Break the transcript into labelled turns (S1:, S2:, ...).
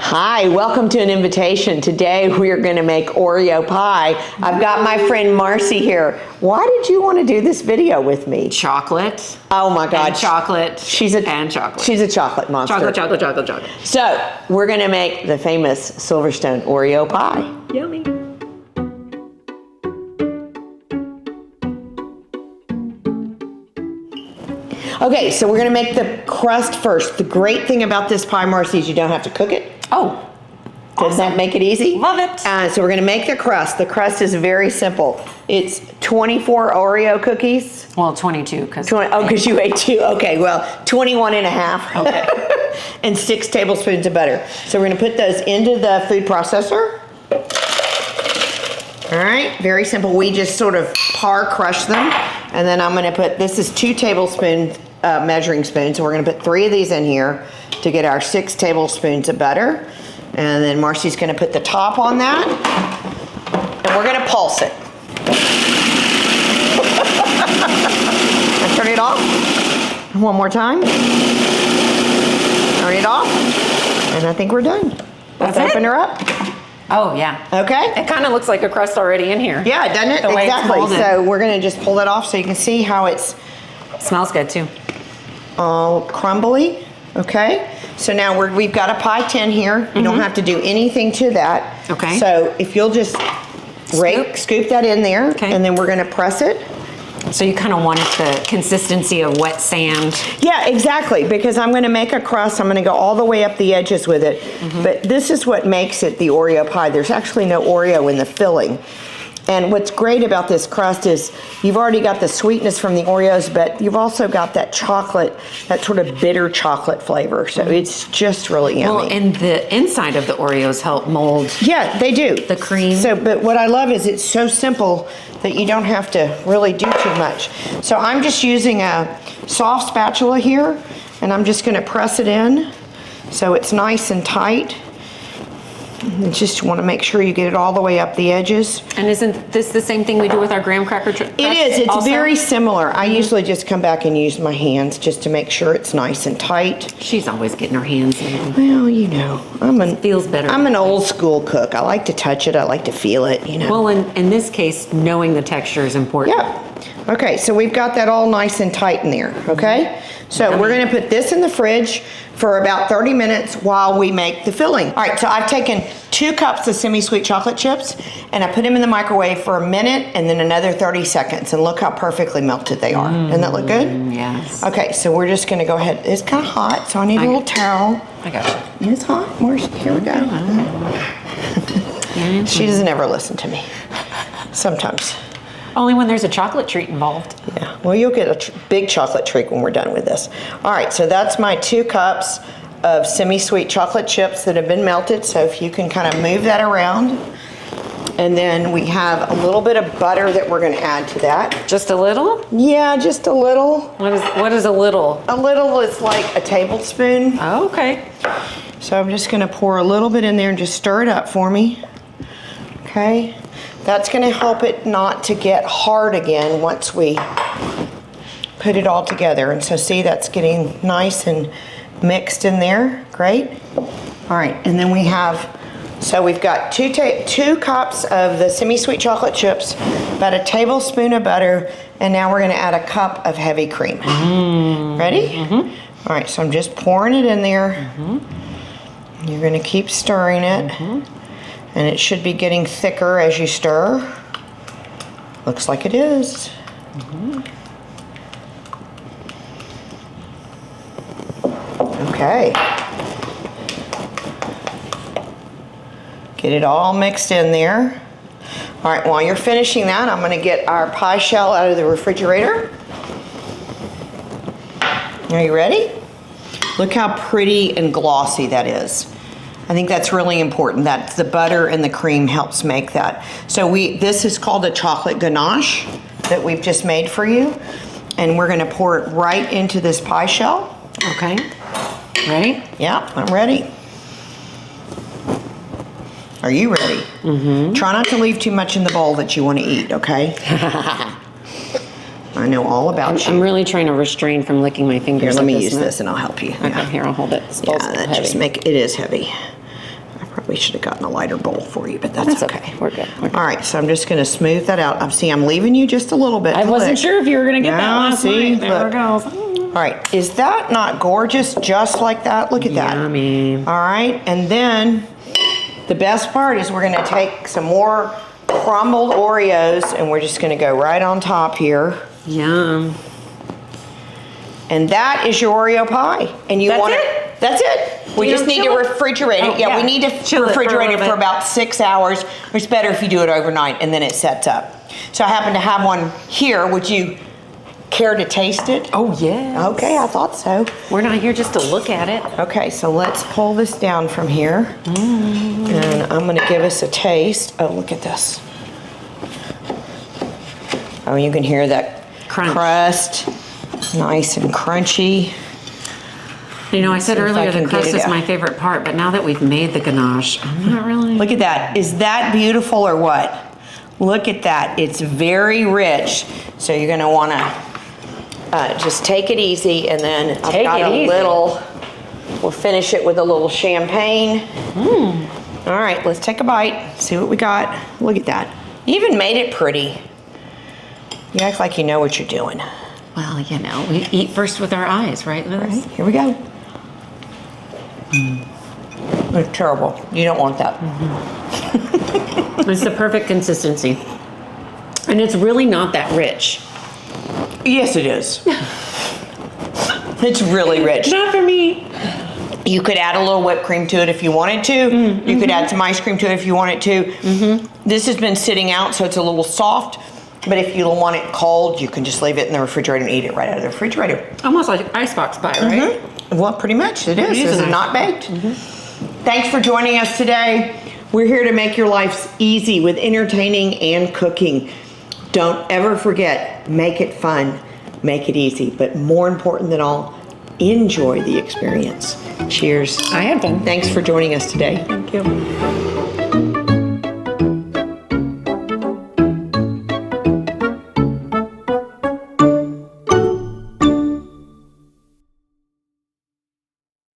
S1: Hi, welcome to an invitation. Today we are going to make Oreo pie. I've got my friend Marcie here. Why did you want to do this video with me?
S2: Chocolate.
S1: Oh my God.
S2: And chocolate.
S1: She's a chocolate monster.
S2: Chocolate.
S1: So we're going to make the famous Silver Stone Oreo pie.
S2: Yummy.
S1: Okay, so we're going to make the crust first. The great thing about this pie, Marcie, is you don't have to cook it.
S2: Oh,
S1: Doesn't that make it easy?
S2: Love it.
S1: So we're going to make the crust. The crust is very simple. It's 24 Oreo cookies.
S2: Well, 22 because
S1: because you ate 2. Okay, well, 21 and a half.
S2: Okay.
S1: And 6 tablespoons of butter. So we're going to put those into the food processor. All right, very simple. We just sort of crush them. And then I'm going to put, this is 2 tablespoon measuring spoons. So we're going to put 3 of these in here to get our 6 tablespoons of butter. And then Marcie's going to put the top on that. And we're going to pulse it. And turn it off. One more time. Turn it off. And I think we're done. Let's open her up.
S2: Oh, yeah.
S1: Okay.
S2: It kind of looks like a crust already in here.
S1: Yeah, doesn't it?
S2: The way it's
S1: Exactly.
S2: molded.
S1: So we're going to just pull it off so you can see how it's
S2: Smells good too.
S1: all crumbly. Okay. So now we've got a pie tin here. You don't have to do anything to that.
S2: Okay.
S1: So if you'll just scoop that in there,
S2: Okay.
S1: and then we're going to press it.
S2: So you kind of wanted the consistency of wet sand.
S1: Yeah, exactly, because I'm going to make a crust. I'm going to go all the way up the edges with it. But this is what makes it the Oreo pie. There's actually no Oreo in the filling. And what's great about this crust is you've already got the sweetness from the Oreos, but you've also got that chocolate, that sort of bitter chocolate flavor. So it's just really yummy.
S2: Well, and the inside of the Oreos help mold.
S1: Yeah, they do.
S2: The cream.
S1: So, but what I love is it's so simple that you don't have to really do too much. So I'm just using a soft spatula here, and I'm just gonna press it in so it's nice and tight. You just want to make sure you get it all the way up the edges.
S2: And isn't this the same thing we do with our graham cracker crust?
S1: It is. It's
S2: also?
S1: very similar. I usually just come back and use my hands just to make sure it's nice and tight.
S2: She's always getting her hands in.
S1: Well, you know,
S2: Feels better.
S1: I'm an old school cook. I like to touch it. I like to feel it, you know.
S2: Well, in this case, knowing the texture is important.
S1: Yeah. Okay, so we've got that all nice and tight in there, okay? So we're gonna put this in the fridge for about 30 minutes while we make the filling. All right, so I've taken 2 cups of semi-sweet chocolate chips and I put them in the microwave for a minute and then another 30 seconds, and look how perfectly melted they are. Doesn't that look good?
S2: Yes.
S1: Okay, so we're just gonna go ahead. It's kind of hot, so I need a little towel.
S2: I got you.
S1: It's hot, Marcie, here we go. She doesn't ever listen to me. Sometimes.
S2: Only when there's a chocolate treat involved.
S1: Yeah, well, you'll get a big chocolate treat when we're done with this. All right, so that's my 2 cups of semi-sweet chocolate chips that have been melted. So if you can kind of move that around. And then we have a little bit of butter that we're going to add to that.
S2: Just a little?
S1: Yeah, just a little.
S2: What is a little?
S1: A little is like a tablespoon.
S2: Oh, okay.
S1: So I'm just going to pour a little bit in there and just stir it up for me. Okay. That's going to help it not to get hard again once we put it all together. And so see, that's getting nice and mixed in there. Great. All right, and then we have, so we've got 2 cups of the semi-sweet chocolate chips, about a tablespoon of butter, and now we're going to add a cup of heavy cream. Ready? All right, so I'm just pouring it in there. You're going to keep stirring it. And it should be getting thicker as you stir. Looks like it is. Okay. Get it all mixed in there. All right, while you're finishing that, I'm gonna get our pie shell out of the refrigerator. Are you ready? Look how pretty and glossy that is. I think that's really important, that the butter and the cream helps make that. So this is called a chocolate ganache that we've just made for you. And we're gonna pour it right into this pie shell.
S2: Okay. Ready?
S1: Yeah, I'm ready. Are you ready? Try not to leave too much in the bowl that you wanna eat, okay? I know all about you.
S2: I'm really trying to restrain from licking my fingers.
S1: Here, let
S2: like
S1: me
S2: this
S1: use
S2: one.
S1: this and I'll help you.
S2: Okay, here, I'll hold it.
S1: Yeah, that just it is heavy. Probably should have gotten a lighter bowl for you, but that's okay.
S2: We're good. We're good.
S1: All right, so I'm just gonna smooth that out. I'm leaving you just a little bit.
S2: I
S1: to
S2: wasn't
S1: lick.
S2: sure if you were gonna get that last
S1: see,
S2: night. There
S1: look.
S2: it goes.
S1: All right, is that not gorgeous? Just like that. Look at that.
S2: Yummy.
S1: All right, and then the best part is we're gonna take some more crumbled Oreos and we're just gonna go right on top here.
S2: Yum.
S1: And that is your Oreo pie. And you
S2: That's
S1: want
S2: it?
S1: That's it. We
S2: You
S1: just
S2: don't
S1: need to
S2: chill it?
S1: refrigerate it.
S2: Oh,
S1: Yeah,
S2: yeah.
S1: we need to
S2: Chill it for a
S1: refrigerate it
S2: little
S1: for
S2: bit.
S1: about 6 hours. It's better if you do it overnight and then it sets up. So I happen to have one here. Would you care to taste it?
S2: Oh, yeah.
S1: Okay, I thought so.
S2: We're not here just to look at it.
S1: Okay, so let's pull this down from here. And I'm gonna give us a taste. Oh, look at this. Oh, you can hear that
S2: Crunch.
S1: crust. Nice and crunchy.
S2: You know, I said
S1: See if I
S2: earlier
S1: can
S2: the
S1: get
S2: crust
S1: it
S2: is
S1: out.
S2: my favorite part, but now that we've made the ganache, I'm not really.
S1: Look at that. Is that beautiful or what? Look at that. It's very rich. So you're gonna wanna just take it easy, and then I've
S2: Take
S1: got
S2: it
S1: a
S2: easy.
S1: little, we'll finish it with a little champagne. All right, let's take a bite, see what we got. Look at that. You even made it pretty. You act like you know what you're doing.
S2: Well, you know, we eat first with our eyes, right, Liz?
S1: Right, here we go. It's terrible. You don't want that.
S2: It's the perfect consistency. And it's really not that rich.
S1: Yes, it is. It's really rich.
S2: Not for me.
S1: You could add a little whipped cream to it if you wanted to. You could add some ice cream to it if you wanted to. This has been sitting out, so it's a little soft. But if you don't want it cold, you can just leave it in the refrigerator and eat it right out of the refrigerator.
S2: Almost like icebox pie, right?
S1: Well, pretty much it is.
S2: It is
S1: This is
S2: nice.
S1: not baked. Thanks for joining us today. We're here to make your lives easy with entertaining and cooking. Don't ever forget, make it fun, make it easy, but more important than all, enjoy the experience. Cheers.
S2: I had fun.
S1: Thanks for joining us today.
S2: Thank you.